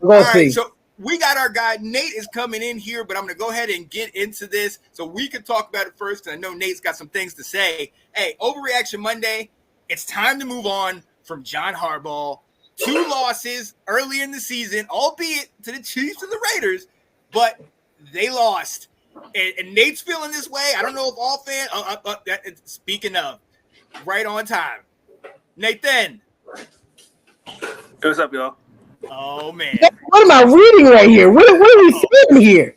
We're All gonna right, see. so we got our guy Nate is coming in here, but I'm going to go ahead and get into this so we can talk about it first because I know Nate's got some things to say. Hey, Overreaction Monday, it's time to move on from John Harbaugh. 2 losses early in the season, albeit to the Chiefs and the Raiders, but they lost. And Nate's feeling this way. I don't know if all fans. Speaking of, right on time, Nathan. What's up, y'all? Oh man. What am I reading right here? What are we saying here?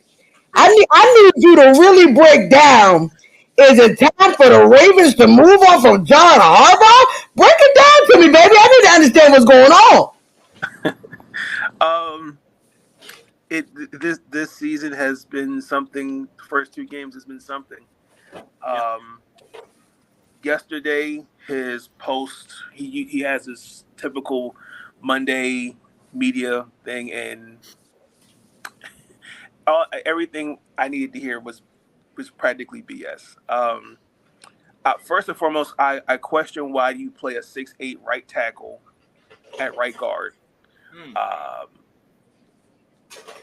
I need you to really break down. Is it time for the Ravens to move on from John Harbaugh? Break it down to me, baby. I need to understand what's going on. This season has been something. The first 2 games has been something. Yesterday, his post, he has his typical Monday media thing, and everything I needed to hear was practically BS. First and foremost, I question why you play a 6'8" right tackle at right guard.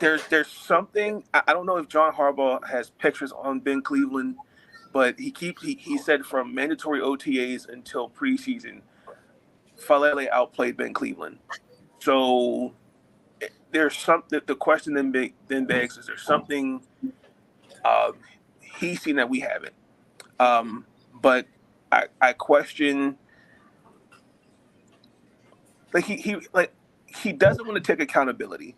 There's something I don't know if John Harbaugh has pictures on Ben Cleveland, but he said from mandatory OTAs until preseason, Falele outplayed Ben Cleveland. So there's something. The question then begs: is there something he's seen that we haven't? But I question, like he doesn't want to take accountability,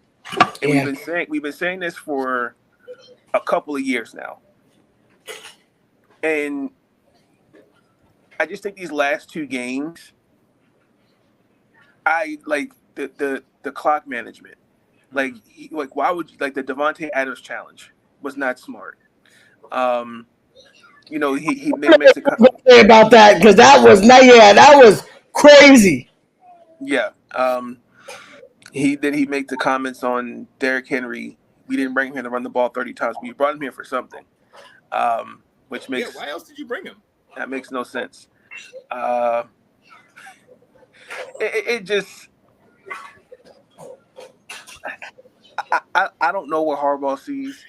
and we've been saying this for a couple of years now, and I just think these last 2 games, I like the clock management. Like why would you, like the Devontae Adams challenge was not smart. He makes Say about that because that was not. Yeah, that was crazy. yeah. He make the comments on Derrick Henry. We didn't bring him here to run the ball 30 times. We brought him here for something, which makes why else did you bring him? That makes no sense. It just I don't know what Harbaugh sees,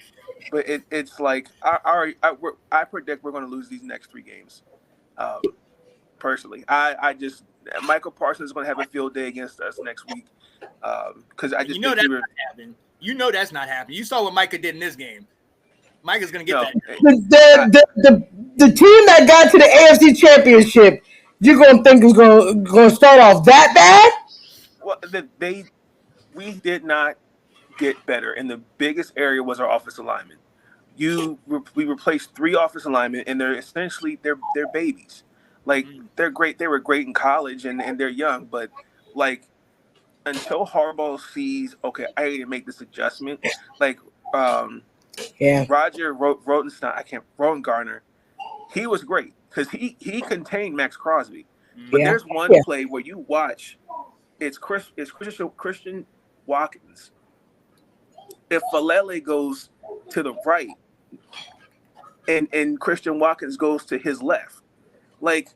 but it's like I predict we're going to lose these next 3 games. Personally, I just Michael Parsons is going to have a field day against us next week because I just that's not happening. You know that's not happening. You saw what Micah did in this game. Micah's going to get that. The team that got to the AFC Championship, you're going to think is going to start off that bad? Well, we did not get better, and the biggest area was our offensive linemen. We replaced 3 offensive linemen, and they're essentially they're babies. Like they're great. They were great in college, and they're young, but like until Harbaugh sees, okay, I need to make this adjustment. Like Roger Rodengarner, he was great because he contained Max Crosby. But there's one play where you watch, it's Christian Watkins. If Falele goes to the right and Christian Watkins goes to his left, like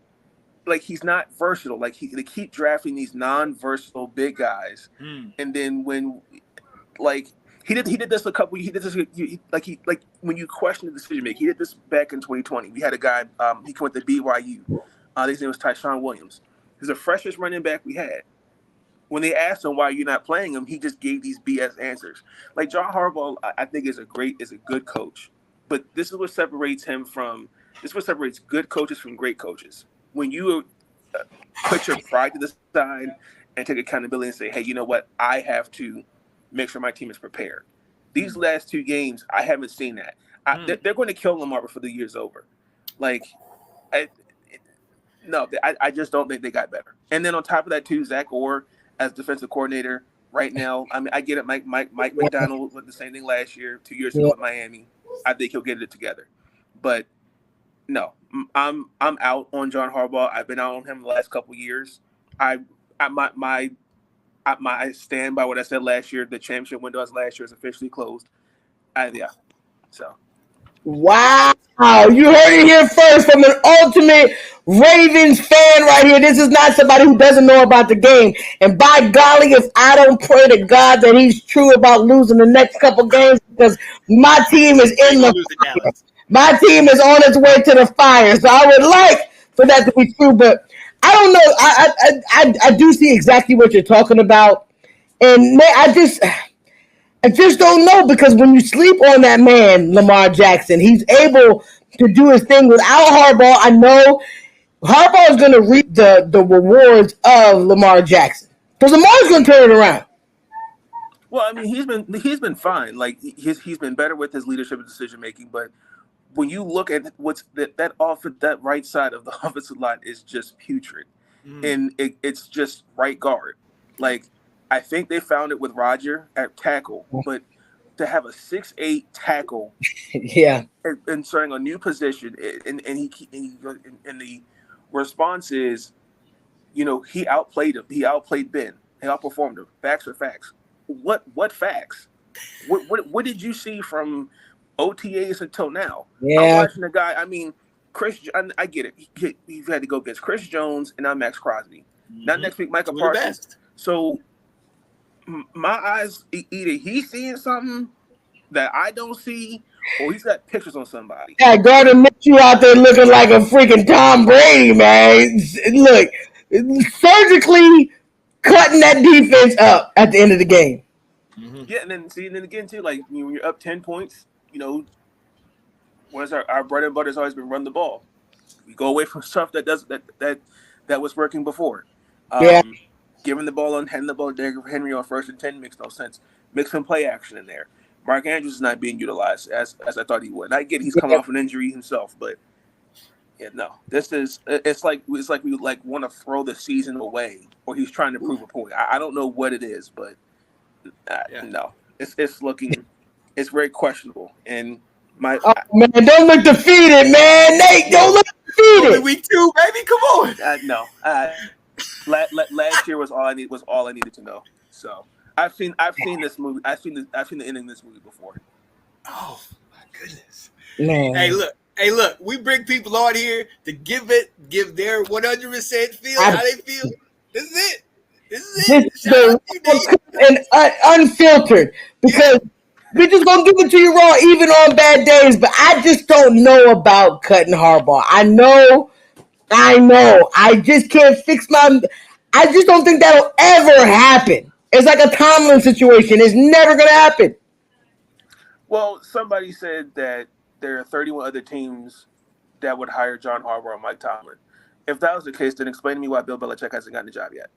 he's not versatile. Like they keep drafting these non-versatile big guys, and then when he did this a couple. He did this when you question the decision making. He did this back in 2020. We had a guy. He went to BYU. His name was Tyshawn Williams. He's the freshest running back we had. When they asked him why you're not playing him, he just gave these BS answers. Like John Harbaugh, I think is a good coach, but this is what separates good coaches from great coaches. When you put your pride to the side and take accountability and say, hey, you know what? I have to make sure my team is prepared. These last 2 games, I haven't seen that. They're going to kill Lamar before the year's over. I just don't think they got better. And then on top of that, too, Zach Orr as defensive coordinator right now. I mean, I get it. Mike McDonald with the same thing last year, 2 years ago at Miami. I think he'll get it together. But no, I'm out on John Harbaugh. I've been out on him the last couple of years. I stand by what I said last year. The championship window last year is officially closed. So Wow. You heard it here first from an ultimate Ravens fan right here. This is not somebody who doesn't know about the game. And by golly, if I don't pray to God that he's true about losing the next couple games, because my team is in the fire. My team is on its way to the fire. So I would like for that to be true. But I don't know. I do see exactly what you're talking about. And I just don't know because when you sleep on that man, Lamar Jackson, he's able to do his thing without Harbaugh. I know Harbaugh is going to reap the rewards of Lamar Jackson because Lamar's going to turn it around. Well, I mean, he's been fine. Like he's been better with his leadership and decision making. But when you look at what's that right side of the offensive line is just putrid, and it's just right guard. Like I think they found it with Roger at tackle, but to have a 6'8" tackle, Yeah, and starting a new position, and the response is, he outplayed him. He outplayed Ben. He outperformed him. Facts are facts. What facts? What did you see from OTAs until now? I'm yeah, watching a guy. I mean, I get it. You've had to go against Chris Jones and now Max Crosby. Not next week, Michael Parsons. So my eyes, either he's seeing something that I don't see, or he's got pictures on somebody. yeah. Gardner Minshew out there looking like a freaking Tom Brady, man. Look, surgically cutting that defense up at the end of the game. Yeah, and then again too, like when you're up 10 points, what is our bread and butter has always been run the ball. We go away from stuff that was working before. Yeah. Giving the ball handing the ball to Derrick Henry on 1st and 10 makes no sense. Mix some play action in there. Mark Andrews is not being utilized as I thought he would. And I get he's coming off an injury himself, but yeah, no. It's like we want to throw the season away, or he's trying to prove a point. I don't know what it is, but no, it's very questionable. And man, don't look defeated, man. Nate, don't look defeated. Only week 2, baby. Come on. No. Last year was all I needed to know. So I've seen this movie. I've seen the ending of this movie before. Oh my goodness. Man. Hey, look. We bring people on here to give their 100% feel how they feel. This is it. Shout out to you, and unfiltered, because we're just gonna give it to you raw, even on bad days. But I just don't know about cutting Harbaugh. I know. I just can't fix my. I just don't think that'll ever happen. It's like a Tomlin situation. It's never gonna happen. Well, somebody said that there are 31 other teams that would hire John Harbaugh or Mike Tomlin. If that was the case, then explain to me why Bill Belichick hasn't gotten the job yet.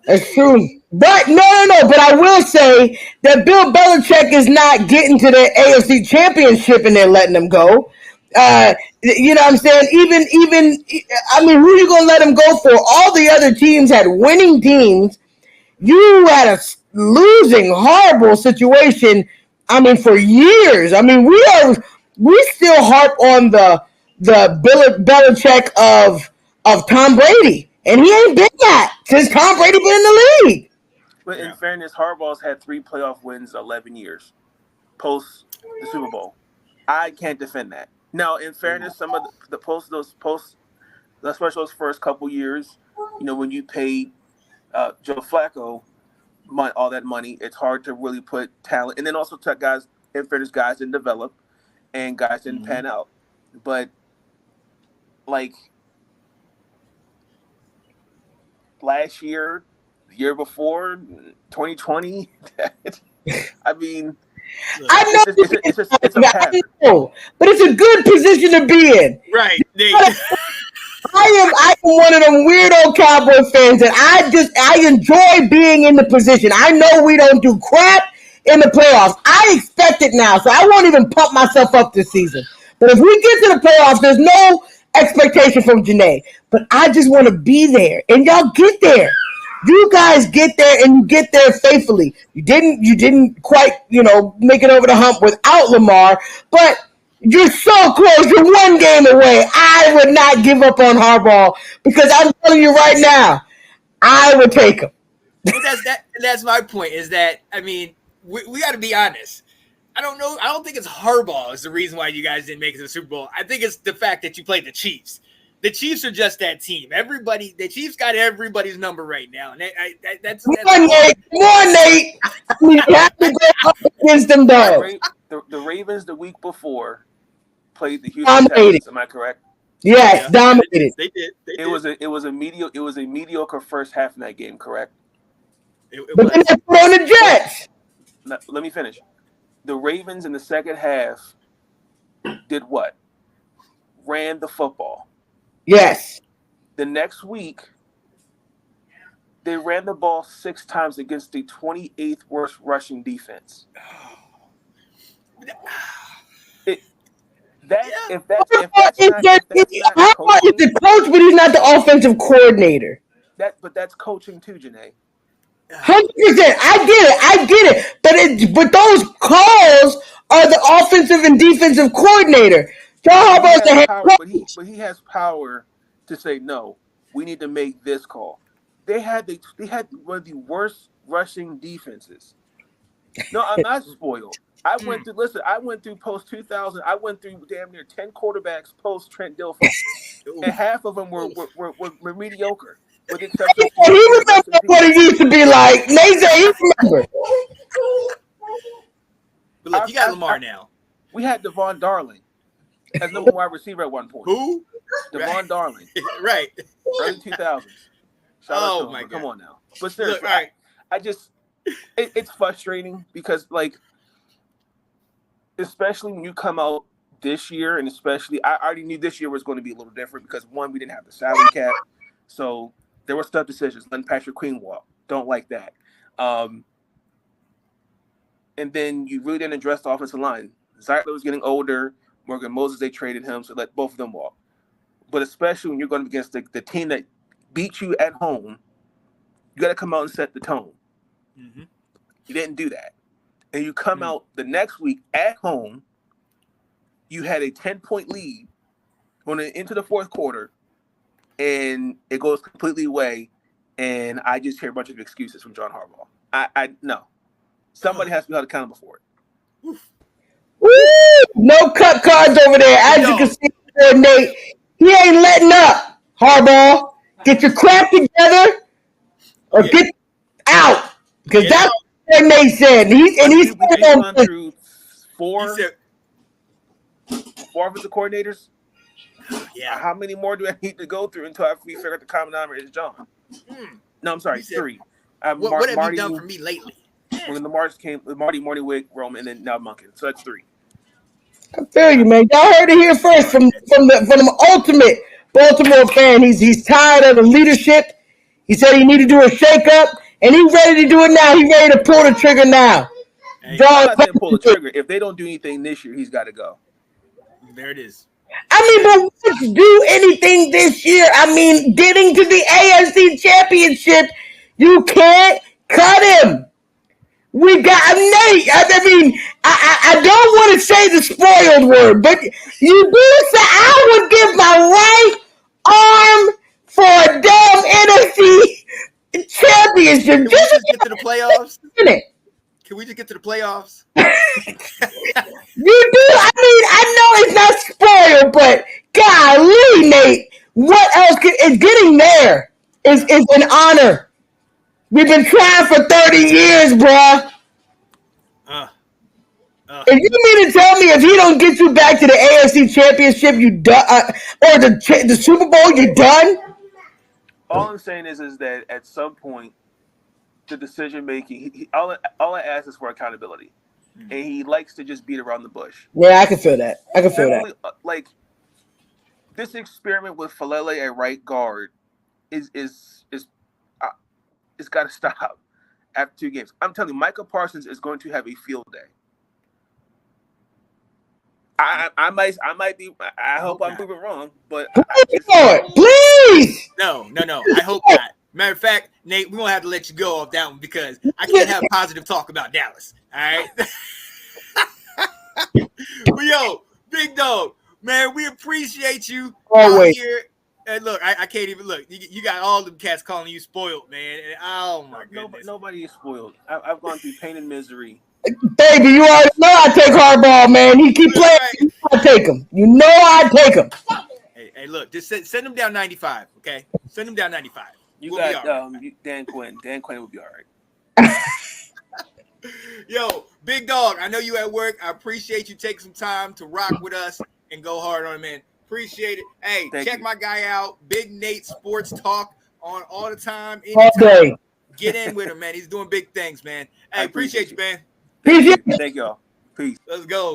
That's true. But no. But I will say that Bill Belichick is not getting to the AFC Championship and they're letting him go. You know what I'm saying? Even I mean, who are you going to let him go for? All the other teams had winning teams. You had a losing, horrible situation. I mean, for years. I mean, we still harp on the Belichick of Tom Brady, and he ain't been that since Tom Brady been in the league. But in fairness, Harbaugh's had 3 playoff wins in 11 years post the Super Bowl. I can't defend that. Now, in fairness, some of especially those first couple years, when you paid Joe Flacco all that money, it's hard to really put talent. And then also guys, in fairness, guys didn't develop and guys didn't pan out. But like last year, the year before, 2020, I mean, I know it's a pattern. But it's a good position to be in. Right. I am one of them weirdo Cowboy fans that I enjoy being in the position. I know we don't do crap in the playoffs. I expect it now, so I won't even pump myself up this season. But if we get to the playoffs, there's no expectation from Janae. But I just want to be there, and y'all get there. You guys get there, and you get there faithfully. You didn't quite, make it over the hump without Lamar, but you're so close. You're one game away. I would not give up on Harbaugh because I'm telling you right now, I would take him. But that's my point. Is that I mean, we got to be honest. I don't know. I don't think it's Harbaugh is the reason why you guys didn't make it to the Super Bowl. I think it's the fact that you played the Chiefs. The Chiefs are just that team. The Chiefs got everybody's number right now. And that's Come on, Nate. Come on, Nate. You have to go up against them, though. The Ravens the week before played the Houston Dominated. Texans. Am I correct? Yes, dominated. They did. It was a mediocre first half in that game. Correct. But then they put on the Jets. Now, let me finish. The Ravens in the second half did what? Ran the football. Yes. The next week, they ran the ball 6 times against the 28th worst rushing defense. Harbaugh is the coach, but he's not the offensive coordinator. But that's coaching too, Janae. 100%. I get it. But those calls are the offensive and defensive coordinator. John Harbaugh's the head coach. But he has power to say no. We need to make this call. They had one of the worst rushing defenses. No, I'm not spoiled. I went through post 2000. I went through damn near 10 quarterbacks post Trent Dilfer, and half of them were mediocre. He remember what it used to be like. He remember. But look, you got Lamar now. We had Devon Darling as number 1 wide receiver at one point. Who? Devon Darling. Right. Early 2000s. Oh my God. Come on now. But seriously, look, right. I just it's frustrating because especially when you come out this year, and especially I already knew this year was going to be a little different because one, we didn't have the salary cap, so there were tough decisions. Letting Patrick Queen walk, don't like that. And then you really didn't address the offensive line. Zeitler was getting older. Morgan Moses, they traded him, so let both of them walk. But especially when you're going against the team that beat you at home, you got to come out and set the tone. Mm-hmm. You didn't do that. And you come out the next week at home, you had a 10-point lead going into the fourth quarter, and it goes completely away, and I just hear a bunch of excuses from John Harbaugh. I no. Somebody has to be held accountable for it. Woo! No cut cards over there. As you can see, Nate, he ain't letting up. Harbaugh, get your crap together or get out. Because that's what Nate said. He's gone through four offensive coordinators. Yeah. How many more do I need to go through until we figure out the common denominator is John? No, I'm sorry, 3. What have you done for me lately? When the March came, Marty Morningwig, Rome, and then now Monken. So that's 3. I feel you, man. Y'all heard it here first from the ultimate Baltimore fan. He's tired of the leadership. He said he needed to do a shakeup, and he's ready to do it now. He's ready to pull the trigger now. I'm not saying pull the trigger. If they don't do anything this year, he's got to go. There it is. I mean, but let's do anything this year. I mean, getting to the AFC Championship, you can't cut him. We got Nate. I mean, I don't want to say the spoiled word, but you do say I would give my right arm for a damn NFC championship. Can we just get to the playoffs? Can we just get to the playoffs? You do. I mean, I know it's not spoiled, but golly, Nate, what else is getting there is an honor. We've been trying for 30 years, bruh. If you mean to tell me if he don't get you back to the AFC Championship, you done, or the Super Bowl, you done? All I'm saying is that at some point, the decision making, all I ask is for accountability, and he likes to just beat around the bush. Yeah, I can feel that. That. Like this experiment with Falele at right guard is it's got to stop after 2 games. I'm telling you, Micah Parsons is going to have a field day. I might be. I hope I'm proven wrong, but please. No. I hope not. Matter of fact, Nate, we're gonna have to let you go off that one because I can't have positive talk about Dallas. All right. But yo, Big Dog, man, we appreciate you always out here And look, I can't even look. You got all them cats calling you spoiled, man. And, oh my goodness. Nobody is spoiled. I've gone through pain and misery. Baby, you already know I take hardball, man. He keep playing. Right. You know I take him. You know I take him. Hey, look, just send him down 95, okay? Send him down 95. You we'll got right. Dan Quinn. Dan Quinn will be all right. Yo, big dog, I know you at work. I appreciate you taking some time to rock with us and go hard on it, man. Appreciate it. Hey, check my guy out, Big Nate Sports Talk on all the time, anytime. All day. Get in with him, man. He's doing big things, man. Hey, appreciate you, man. Thank y'all. Peace. Let's go.